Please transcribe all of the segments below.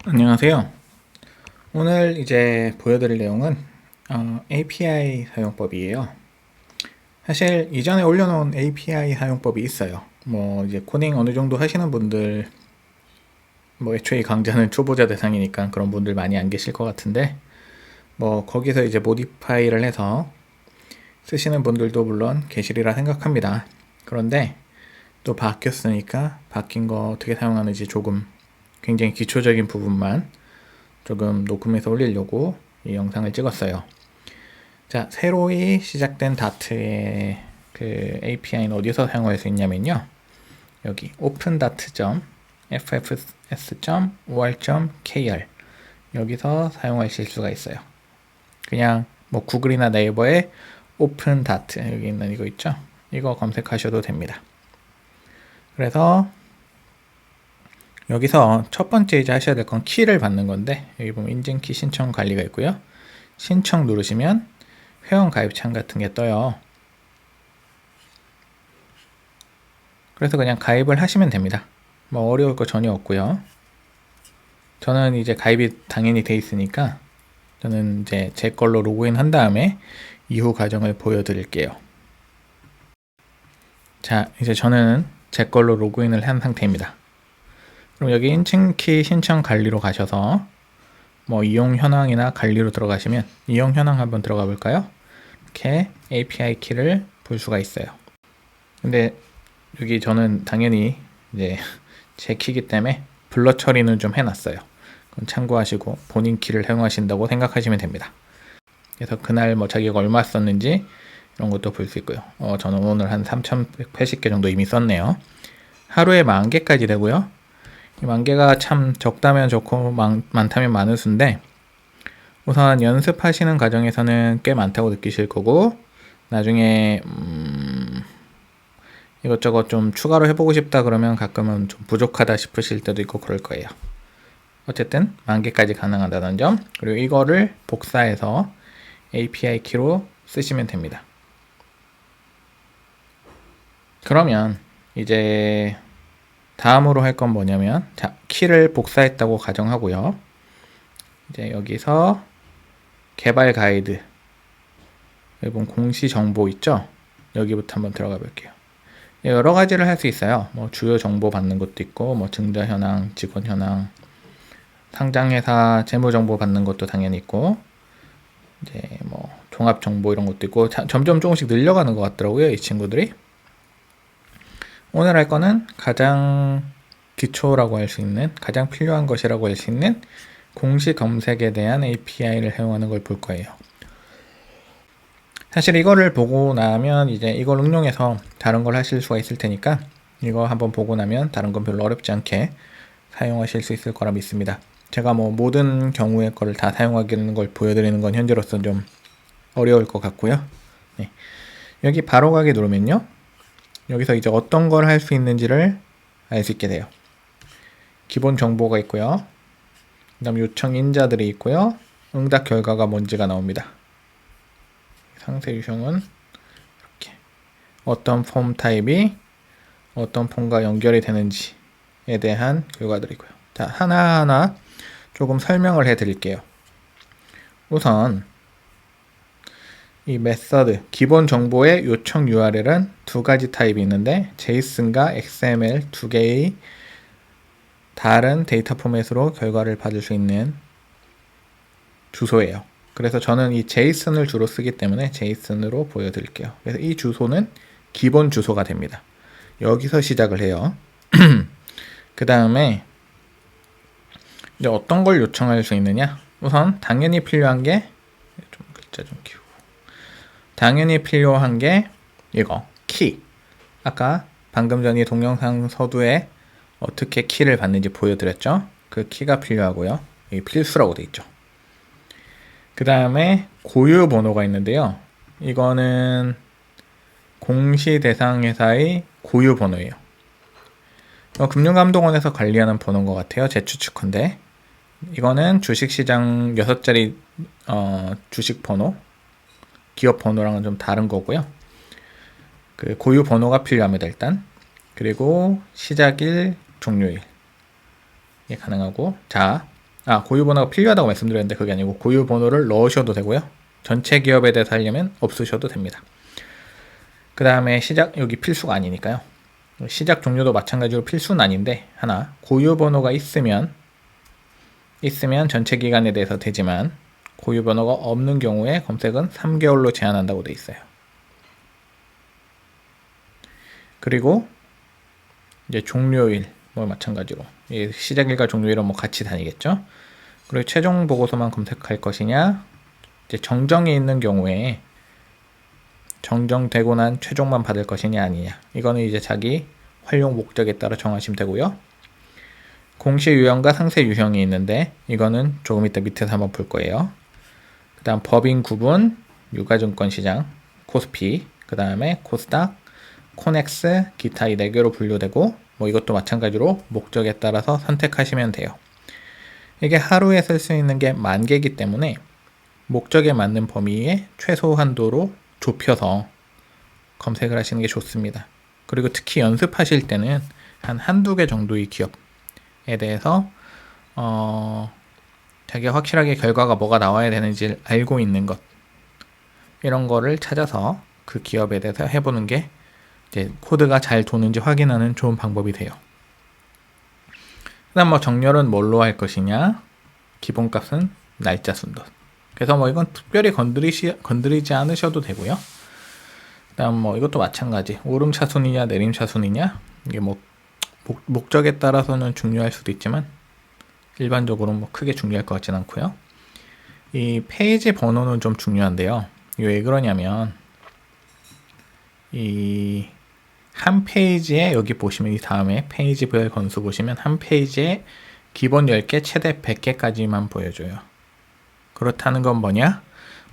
안녕하세요. 오늘 이제 보여드릴 내용은 API 사용법이에요. 사실 이전에 올려놓은 API 사용법이 있어요. 뭐 이제 코딩 어느 정도 하시는 분들, 뭐 애초에 강좌는 초보자 대상이니까 그런 분들 많이 안 계실 것 같은데, 뭐 거기서 이제 모디파이를 해서 쓰시는 분들도 물론 계시리라 생각합니다. 그런데 또 바뀌었으니까 바뀐 거 어떻게 사용하는지 조금 굉장히 기초적인 부분만 조금 녹음해서 올리려고 이 영상을 찍었어요. 자, 새로이 시작된 다트의 그 API는 어디서 사용할 수 있냐면요. 여기 open.ffs.or.kr 여기서 사용하실 수가 있어요. 그냥 뭐 구글이나 네이버에 open dot 여기 있는 이거 있죠? 이거 검색하셔도 됩니다. 그래서 여기서 첫 번째 이제 하셔야 될 건 키를 받는 건데, 여기 보면 인증키 신청 관리가 있고요. 신청 누르시면 회원 가입창 같은 게 떠요. 그래서 그냥 가입을 하시면 됩니다. 뭐 어려울 거 전혀 없고요. 저는 이제 가입이 당연히 돼 있으니까 저는 이제 제 걸로 로그인 한 다음에 이후 과정을 보여드릴게요. 자, 이제 저는 제 걸로 로그인을 한 상태입니다. 그럼 여기 인증키 신청 관리로 가셔서 뭐 이용 현황이나 관리로 들어가시면 이용 현황 한번 들어가 볼까요? 이렇게 API 키를 볼 수가 있어요. 근데 여기 저는 당연히 이제 제 키기 때문에 블러 처리는 좀 해놨어요. 그건 참고하시고 본인 키를 사용하신다고 생각하시면 됩니다. 그래서 그날 뭐 자기가 얼마 썼는지 이런 것도 볼 수 있고요. 저는 오늘 한 3,180개 정도 이미 썼네요. 하루에 10,000개까지 되고요. 이 10,000개가 참 적다면 좋고 많다면 많은 수인데, 우선 연습하시는 과정에서는 꽤 많다고 느끼실 거고, 나중에 이것저것 좀 추가로 해보고 싶다 그러면 가끔은 좀 부족하다 싶으실 때도 있고 그럴 거예요. 어쨌든 10,000개까지 가능하다는 점, 그리고 이거를 복사해서 API 키로 쓰시면 됩니다. 그러면 이제 다음으로 할 건 뭐냐면, 자, 키를 복사했다고 가정하고요. 이제 여기서 개발 가이드, 여기 보면 공시 정보 있죠? 여기부터 한번 들어가 볼게요. 여러 가지를 할 수 있어요. 뭐 주요 정보 받는 것도 있고, 뭐 증자 현황, 직원 현황, 상장회사 재무 정보 받는 것도 당연히 있고, 이제 뭐 종합 정보 이런 것도 있고, 점점 조금씩 늘려가는 것 같더라고요, 이 친구들이. 오늘 할 거는 가장 기초라고 할 수 있는, 가장 필요한 것이라고 할 수 있는 공식 검색에 대한 API를 사용하는 걸 볼 거예요. 사실 이거를 보고 나면 이제 이걸 응용해서 다른 걸 하실 수가 있을 테니까, 이거 한번 보고 나면 다른 건 별로 어렵지 않게 사용하실 수 있을 거라 믿습니다. 제가 뭐 모든 경우의 거를 다 사용하는 걸 보여드리는 건 현재로서 좀 어려울 것 같고요. 네. 여기 바로 가기 누르면요, 여기서 이제 어떤 걸 할 수 있는지를 알 수 있게 돼요. 기본 정보가 있고요. 그 다음 요청 인자들이 있고요. 응답 결과가 뭔지가 나옵니다. 상세 유형은 이렇게 어떤 폼 타입이 어떤 폼과 연결이 되는지에 대한 결과들이고요. 자, 하나하나 조금 설명을 해 드릴게요. 우선 이 메서드, 기본 정보의 요청 URL은 두 가지 타입이 있는데, JSON과 XML 두 개의 다른 데이터 포맷으로 결과를 받을 수 있는 주소예요. 그래서 저는 이 JSON을 주로 쓰기 때문에 JSON으로 보여드릴게요. 그래서 이 주소는 기본 주소가 됩니다. 여기서 시작을 해요. 그 다음에 이제 어떤 걸 요청할 수 있느냐? 우선 당연히 필요한 게, 좀 글자 좀 키우고, 당연히 필요한 게 이거 키. 아까 방금 전에 동영상 서두에 어떻게 키를 받는지 보여드렸죠? 그 키가 필요하고요. 이 필수라고 돼 있죠. 그 다음에 고유 번호가 있는데요. 이거는 공시 대상 회사의 고유 번호예요. 금융감독원에서 관리하는 번호인 것 같아요. 제 추측컨대. 이거는 주식시장 6자리 주식 번호, 기업 번호랑은 좀 다른 거고요. 그 고유 번호가 필요합니다, 일단. 그리고 시작일, 종료일. 이게 가능하고, 자, 고유 번호가 필요하다고 말씀드렸는데 그게 아니고 고유 번호를 넣으셔도 되고요. 전체 기업에 대해서 하려면 없으셔도 됩니다. 그 다음에 시작, 여기 필수가 아니니까요. 시작 종료도 마찬가지로 필수는 아닌데 하나 고유 번호가 있으면 전체 기간에 대해서 되지만 고유 번호가 없는 경우에 검색은 3개월로 제한한다고 되어 있어요. 그리고 이제 종료일 뭐 마찬가지로 시작일과 종료일은 뭐 같이 다니겠죠. 그리고 최종 보고서만 검색할 것이냐, 이제 정정이 있는 경우에 정정되고 난 최종만 받을 것이냐 아니냐, 이거는 이제 자기 활용 목적에 따라 정하시면 되고요. 공시 유형과 상세 유형이 있는데 이거는 조금 이따 밑에서 한번 볼 거예요. 그 다음 법인 구분, 유가증권시장, 코스피, 그 다음에 코스닥, 코넥스, 기타 이 4개로 분류되고 뭐 이것도 마찬가지로 목적에 따라서 선택하시면 돼요. 이게 하루에 쓸 수 있는 게 10,000개이기 때문에 목적에 맞는 범위에 최소 한도로 좁혀서 검색을 하시는 게 좋습니다. 그리고 특히 연습하실 때는 한두 개 정도의 기업에 대해서 자기가 확실하게 결과가 뭐가 나와야 되는지 알고 있는 것, 이런 거를 찾아서 그 기업에 대해서 해보는 게 이제 코드가 잘 도는지 확인하는 좋은 방법이 돼요. 그 다음 뭐 정렬은 뭘로 할 것이냐, 기본값은 날짜 순도. 그래서 뭐 이건 특별히 건드리지 않으셔도 되고요. 그 다음 뭐 이것도 마찬가지, 오름 차순이냐 내림 차순이냐, 이게 뭐 목적에 따라서는 중요할 수도 있지만 일반적으로 뭐 크게 중요할 것 같진 않고요. 이 페이지 번호는 좀 중요한데요. 이게 왜 그러냐면 이 한 페이지에 여기 보시면 이 다음에 페이지별 건수 보시면 한 페이지에 기본 10개 최대 100개까지만 보여줘요. 그렇다는 건 뭐냐?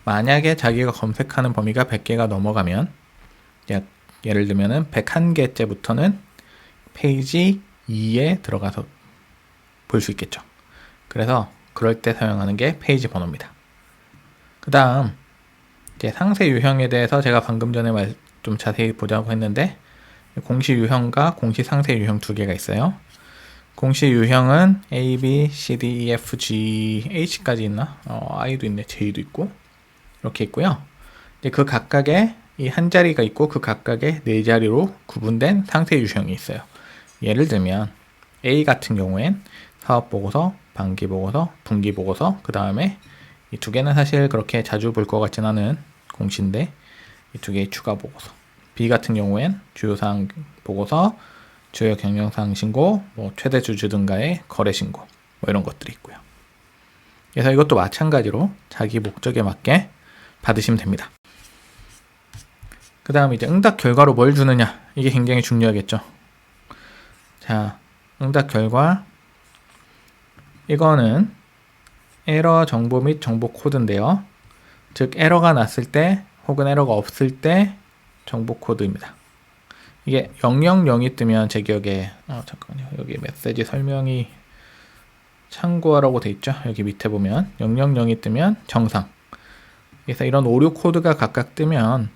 만약에 자기가 검색하는 범위가 100개가 넘어가면 예를 들면은 101개째부터는 페이지 2에 들어가서 볼 수 있겠죠. 그래서 그럴 때 사용하는 게 페이지 번호입니다. 그 다음 이제 상세 유형에 대해서 제가 방금 전에 좀 자세히 보자고 했는데 공시 유형과 공시 상세 유형 두 개가 있어요. 공시 유형은 A, B, C, D, E, F, G, H까지 있나? I도 있네, J도 있고 이렇게 있고요. 이제 그 각각의 이 한 자리가 있고 그 각각의 네 자리로 구분된 상세 유형이 있어요. 예를 들면 A 같은 경우엔 사업보고서, 반기보고서, 분기보고서, 그 다음에 이 두 개는 사실 그렇게 자주 볼 것 같진 않은 공시인데 이 두 개의 추가 보고서. B 같은 경우엔 주요사항 보고서, 주요 경영사항 신고, 뭐 최대 주주 등과의 거래 신고, 뭐 이런 것들이 있고요. 그래서 이것도 마찬가지로 자기 목적에 맞게 받으시면 됩니다. 그 다음 이제 응답 결과로 뭘 주느냐, 이게 굉장히 중요하겠죠. 자, 응답 결과, 이거는 에러 정보 및 정보 코드인데요. 즉 에러가 났을 때 혹은 에러가 없을 때 정보 코드입니다. 이게 000이 뜨면 제 기억에 잠깐만요, 여기 메시지 설명이 참고하라고 돼 있죠. 여기 밑에 보면 000이 뜨면 정상. 그래서 이런 오류 코드가 각각 뜨면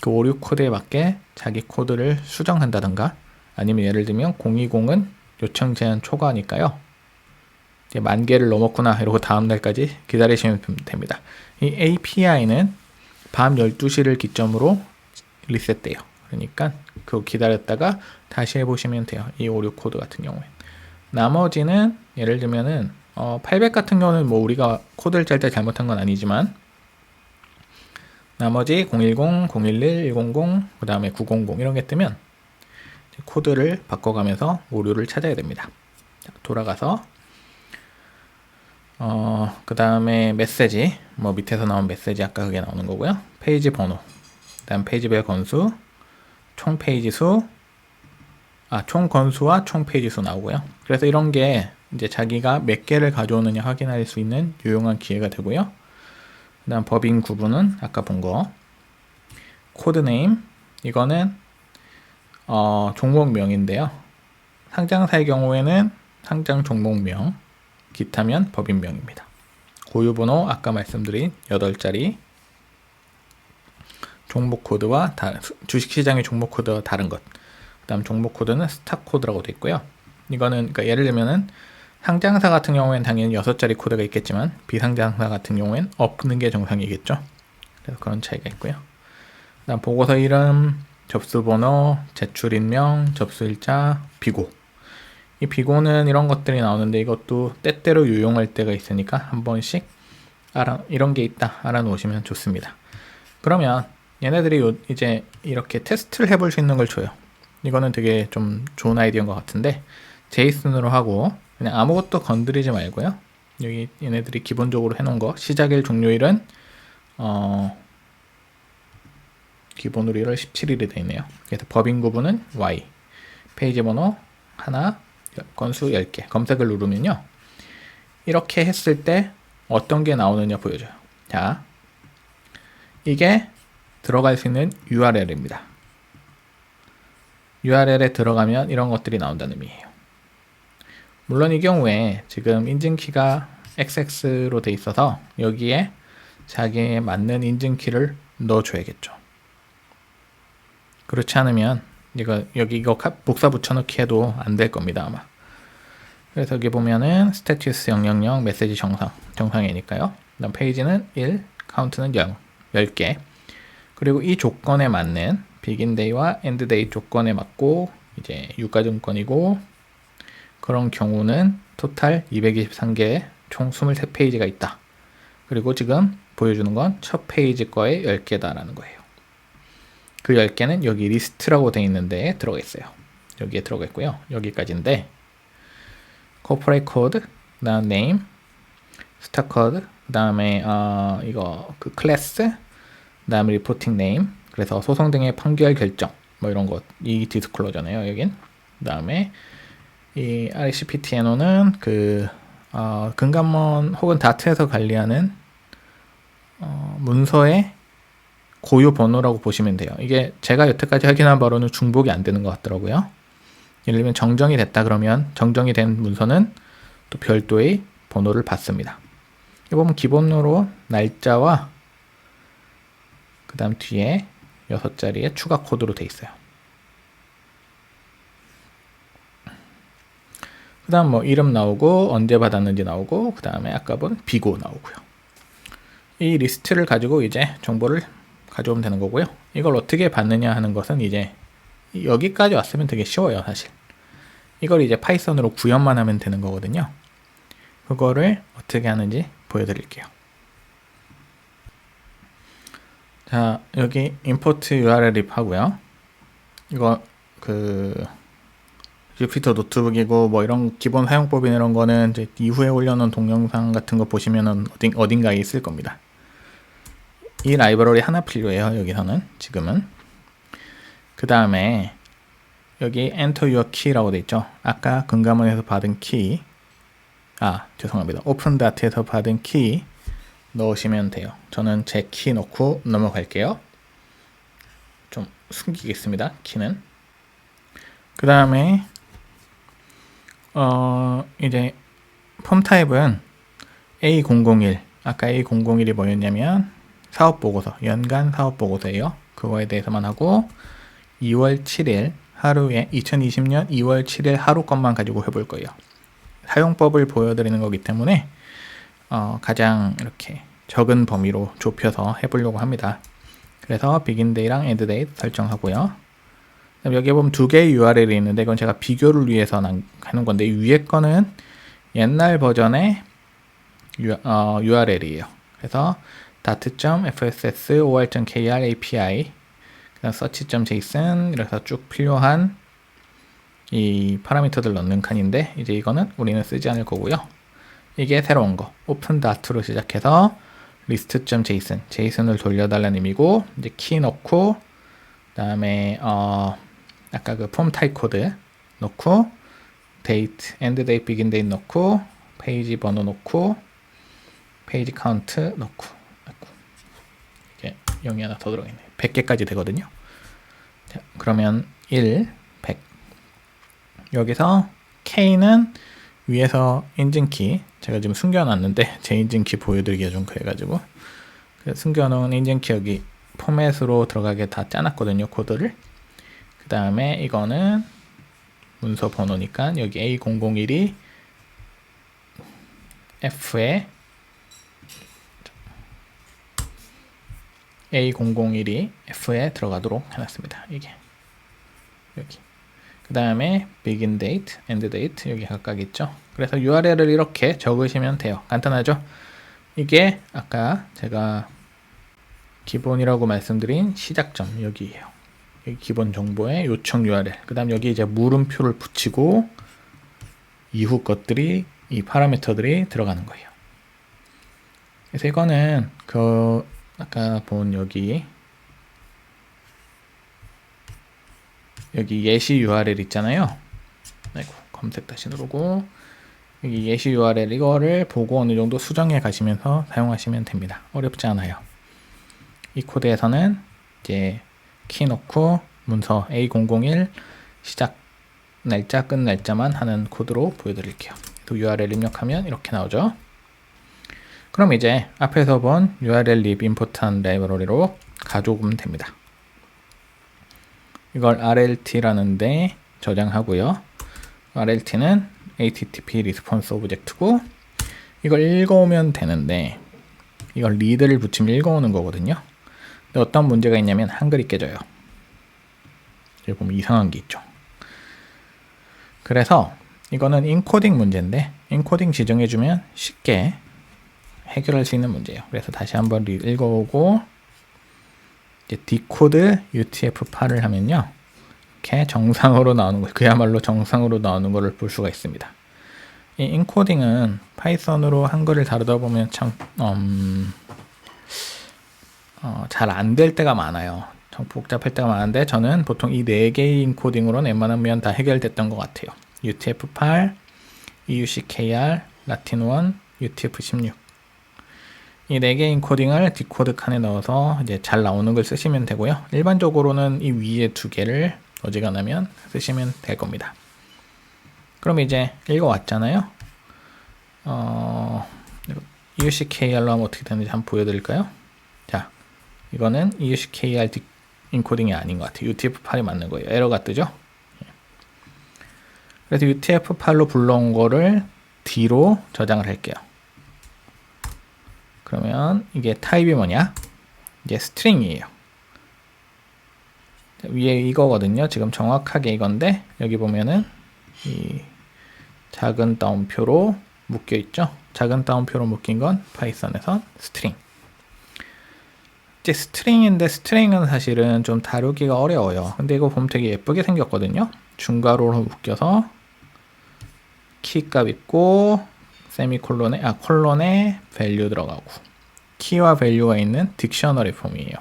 그 오류 코드에 맞게 자기 코드를 수정한다든가, 아니면 예를 들면 020은 요청 제한 초과니까요, 이제 10,000개를 넘었구나 이러고 다음 날까지 기다리시면 됩니다. 이 API는 밤 12시를 기점으로 리셋돼요. 그러니까 그거 기다렸다가 다시 해보시면 돼요. 이 오류 코드 같은 경우에. 나머지는 예를 들면은 800 같은 경우는 뭐 우리가 코드를 짤 때 잘못한 건 아니지만, 나머지 010, 011, 100, 그 다음에 900 이런 게 뜨면 코드를 바꿔가면서 오류를 찾아야 됩니다. 자, 돌아가서 그 다음에 메시지, 뭐 밑에서 나온 메시지 아까 그게 나오는 거고요. 페이지 번호, 그 다음 페이지별 건수, 총 페이지 수, 총 건수와 총 페이지 수 나오고요. 그래서 이런 게 이제 자기가 몇 개를 가져오느냐 확인할 수 있는 유용한 기회가 되고요. 그 다음 법인 구분은 아까 본 거, 코드네임, 이거는 종목명인데요. 상장사의 경우에는 상장 종목명, 기타면 법인명입니다. 고유번호 아까 말씀드린 8자리, 종목 코드와 주식시장의 종목 코드와 다른 것. 그 다음 종목 코드는 스탁 코드라고 되어 있고요. 이거는 그러니까 예를 들면은 상장사 같은 경우에는 당연히 6자리 코드가 있겠지만 비상장사 같은 경우에는 없는 게 정상이겠죠. 그래서 그런 차이가 있고요. 그다음 보고서 이름, 접수번호, 제출인명, 접수일자, 비고. 이 비고는 이런 것들이 나오는데 이것도 때때로 유용할 때가 있으니까 한 번씩 이런 게 있다 알아놓으시면 좋습니다. 그러면 얘네들이 이제 이렇게 테스트를 해볼 수 있는 걸 줘요. 이거는 되게 좀 좋은 아이디어인 것 같은데 제이슨으로 하고 그냥 아무것도 건드리지 말고요. 여기 얘네들이 기본적으로 해놓은 거 시작일 종료일은 기본으로 1월 17일이 되어 있네요. 그래서 법인 구분은 Y, 페이지 번호 하나, 건수 10개 검색을 누르면요. 이렇게 했을 때 어떤 게 나오느냐 보여줘요. 자, 이게 들어갈 수 있는 URL입니다. URL에 들어가면 이런 것들이 나온다는 의미예요. 물론 이 경우에 지금 인증키가 XX로 돼 있어서 여기에 자기에 맞는 인증키를 넣어줘야겠죠. 그렇지 않으면 여기 이거 복사 붙여넣기 해도 안 될 겁니다 아마. 그래서 여기 보면은 스태투스 000 메시지 정상이니까요. 그다음 페이지는 1, 카운트는 0, 10개. 그리고 이 조건에 맞는 비긴데이와 엔드데이 조건에 맞고 이제 유가증권이고 그런 경우는 토탈 223개 총 23페이지가 있다. 그리고 지금 보여주는 건 첫 페이지 거에 10개다라는 거예요. 그 10개는 여기 리스트라고 되어 있는데 들어가 있어요. 여기에 들어가 있고요. 여기까지인데 corporate code, 그다음 name, star code, 그다음에 이거 그 클래스, 그다음에 reporting name. 그래서 소송 등의 판결 결정 뭐 이런 것 이 디스클로저네요. 여긴. 그다음에 이 RCPTNO는 금감원 혹은 다트에서 관리하는 문서의 고유 번호라고 보시면 돼요. 이게 제가 여태까지 확인한 바로는 중복이 안 되는 것 같더라고요. 예를 들면 정정이 됐다 그러면 정정이 된 문서는 또 별도의 번호를 받습니다. 여기 보면 기본으로 날짜와 그 다음 뒤에 6자리의 추가 코드로 돼 있어요. 그 다음 뭐 이름 나오고 언제 받았는지 나오고 그 다음에 아까 본 비고 나오고요. 이 리스트를 가지고 이제 정보를 가져오면 되는 거고요. 이걸 어떻게 받느냐 하는 것은 이제 여기까지 왔으면 되게 쉬워요 사실. 이걸 이제 파이썬으로 구현만 하면 되는 거거든요. 그거를 어떻게 하는지 보여드릴게요. 자, 여기 import URL 립 하고요. 이거 주피터 노트북이고 뭐 이런 기본 사용법이나 이런 거는 이제 이후에 올려놓은 동영상 같은 거 보시면은 어딘가에 있을 겁니다. 이 라이브러리 하나 필요해요. 여기서는 지금은. 그 다음에 여기 enter your key라고 돼 있죠. 아까 금감원에서 받은 키, 죄송합니다. 오픈다트에서 받은 키 넣으시면 돼요. 저는 제 키 넣고 넘어갈게요. 좀 숨기겠습니다. 키는. 그 다음에 이제 폼 타입은 A001. 아까 A001이 뭐였냐면 사업보고서, 연간 사업보고서예요. 그거에 대해서만 하고 2월 7일 하루에 2020년 2월 7일 하루 것만 가지고 해볼 거예요. 사용법을 보여드리는 거기 때문에 가장 이렇게 적은 범위로 좁혀서 해보려고 합니다. 그래서 비긴데이랑 엔드데이 설정하고요. 여기 보면 두 개의 URL이 있는데 이건 제가 비교를 위해서 하는 건데 위에 거는 옛날 버전의 URL이에요. 그래서 dart.fss or.kr API 그다음 search.json 이래서 쭉 필요한 이 파라미터들 넣는 칸인데 이제 이거는 우리는 쓰지 않을 거고요. 이게 새로운 거 open.dat로 시작해서 list.json JSON을 돌려달라는 의미고 이제 키 넣고 그다음에 아까 그 폼 타입 코드 넣고 date, end date, begin date 넣고 페이지 번호 넣고 페이지 카운트 넣고 이게 0이 하나 더 들어있네. 100개까지 되거든요. 자, 그러면 1, 100 여기서 K는 위에서 인증키 제가 지금 숨겨놨는데 제 인증키 보여드리기가 좀 그래가지고 숨겨놓은 인증키 여기 포맷으로 들어가게 다 짜놨거든요. 코드를. 그 다음에 이거는 문서 번호니까 여기 A001이 F에 A001이 F에 들어가도록 해놨습니다. 이게 여기. 그 다음에 begin date, end date 여기 각각 있죠. 그래서 URL을 이렇게 적으시면 돼요. 간단하죠? 이게 아까 제가 기본이라고 말씀드린 시작점 여기에요. 여기 기본 정보의 요청 URL. 그 다음 여기 이제 물음표를 붙이고 이후 것들이 이 파라미터들이 들어가는 거예요. 그래서 이거는 그 아까 본 여기 예시 URL 있잖아요. 아이고, 검색 다시 누르고 여기 예시 URL 이거를 보고 어느 정도 수정해 가시면서 사용하시면 됩니다. 어렵지 않아요. 이 코드에서는 이제 키 넣고 문서 A001 시작 날짜 끝 날짜만 하는 코드로 보여드릴게요. 또 URL 입력하면 이렇게 나오죠. 그럼 이제 앞에서 본 URL lib 임포트한 라이브러리로 가져오면 됩니다. 이걸 RLT라는데 저장하고요. RLT는 HTTP 리스폰스 오브젝트고 이걸 읽어오면 되는데 이걸 리드를 붙이면 읽어오는 거거든요. 근데 어떤 문제가 있냐면 한글이 깨져요. 여기 보면 이상한 게 있죠. 그래서 이거는 인코딩 문제인데 인코딩 지정해주면 쉽게 해결할 수 있는 문제예요. 그래서 다시 한번 읽어오고 이제 디코드 UTF-8을 하면요. 이렇게 정상으로 나오는 거, 그야말로 정상으로 나오는 거를 볼 수가 있습니다. 이 인코딩은 파이썬으로 한글을 다루다 보면 참 잘 안 될 때가 많아요. 좀 복잡할 때가 많은데 저는 보통 이 4개의 인코딩으로는 웬만하면 다 해결됐던 것 같아요. UTF-8, EUCKR, 라틴1, UTF-16 이 4개 인코딩을 디코드 칸에 넣어서 이제 잘 나오는 걸 쓰시면 되고요. 일반적으로는 이 위에 2개를 어지간하면 쓰시면 될 겁니다. 그럼 이제 읽어왔잖아요. EUCKR로 하면 어떻게 되는지 한번 보여드릴까요? 자, 이거는 EUCKR 인코딩이 아닌 것 같아요. UTF-8이 맞는 거예요. 에러가 뜨죠? 그래서 UTF-8로 불러온 거를 D로 저장을 할게요. 그러면 이게 타입이 뭐냐? 이게 스트링이에요. 위에 이거거든요. 지금 정확하게 이건데 여기 보면은 이 작은 따옴표로 묶여 있죠. 작은 따옴표로 묶인 건 파이썬에선 스트링. 이제 스트링인데 스트링은 사실은 좀 다루기가 어려워요. 근데 이거 보면 되게 예쁘게 생겼거든요. 중괄호로 묶여서 키값 있고 세미콜론에 콜론에 밸류 들어가고 키와 밸류가 있는 딕셔너리 폼이에요.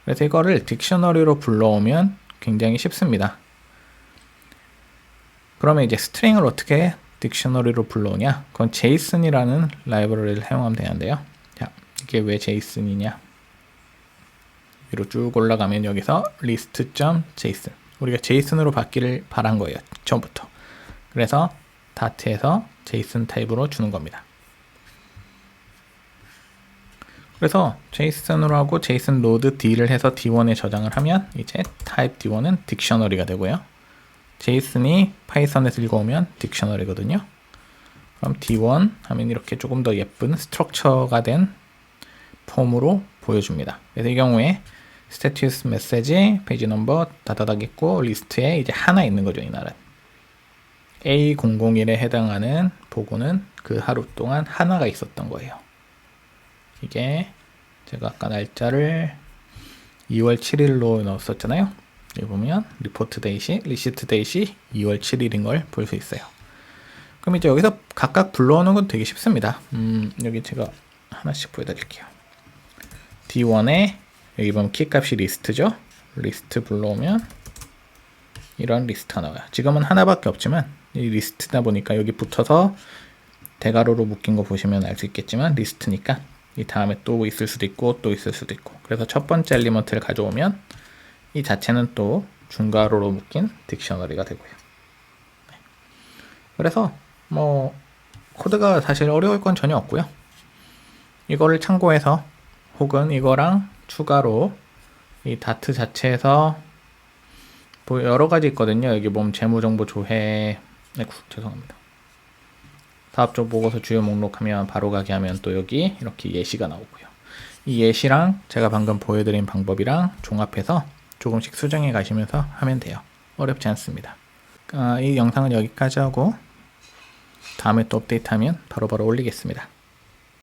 그래서 이거를 딕셔너리로 불러오면 굉장히 쉽습니다. 그러면 이제 스트링을 어떻게 딕셔너리로 불러오냐? 그건 제이슨이라는 라이브러리를 사용하면 되는데요. 자, 이게 왜 제이슨이냐? 위로 쭉 올라가면 여기서 list.json 우리가 제이슨으로 받기를 바란 거예요. 처음부터. 그래서 다트에서 제이슨 타입으로 주는 겁니다. 그래서 제이슨으로 하고 제이슨 로드 D를 해서 D1에 저장을 하면 이제 타입 D1은 딕셔너리가 되고요. 제이슨이 파이썬에서 읽어오면 딕셔너리거든요. 그럼 D1 하면 이렇게 조금 더 예쁜 스트럭처가 된 폼으로 보여줍니다. 그래서 이 경우에 스테투스 메시지, 페이지 넘버 다다닥 있고 리스트에 이제 하나 있는 거죠. 이 날은 A001에 해당하는 보고는 그 하루 동안 하나가 있었던 거예요. 이게 제가 아까 날짜를 2월 7일로 넣었었잖아요. 여기 보면 리포트 데이시, 리시트 데이시 2월 7일인 걸 볼 수 있어요. 그럼 이제 여기서 각각 불러오는 건 되게 쉽습니다. 여기 제가 하나씩 보여드릴게요. D1에 여기 보면 키값이 리스트죠. 리스트 불러오면 이런 리스트가 나와요. 지금은 하나밖에 없지만 이 리스트다 보니까 여기 붙어서 대괄호로 묶인 거 보시면 알 수 있겠지만 리스트니까 이 다음에 또 있을 수도 있고 또 있을 수도 있고 그래서 첫 번째 엘리먼트를 가져오면 이 자체는 또 중괄호로 묶인 딕셔너리가 되고요. 네. 그래서 뭐 코드가 사실 어려울 건 전혀 없고요. 이거를 참고해서 혹은 이거랑 추가로 이 다트 자체에서 뭐 여러 가지 있거든요. 여기 보면 재무정보 조회 죄송합니다. 사업적 보고서 주요 목록 하면 바로 가게 하면 또 여기 이렇게 예시가 나오고요. 이 예시랑 제가 방금 보여드린 방법이랑 종합해서 조금씩 수정해 가시면서 하면 돼요. 어렵지 않습니다. 이 영상은 여기까지 하고 다음에 또 업데이트하면 바로바로 올리겠습니다.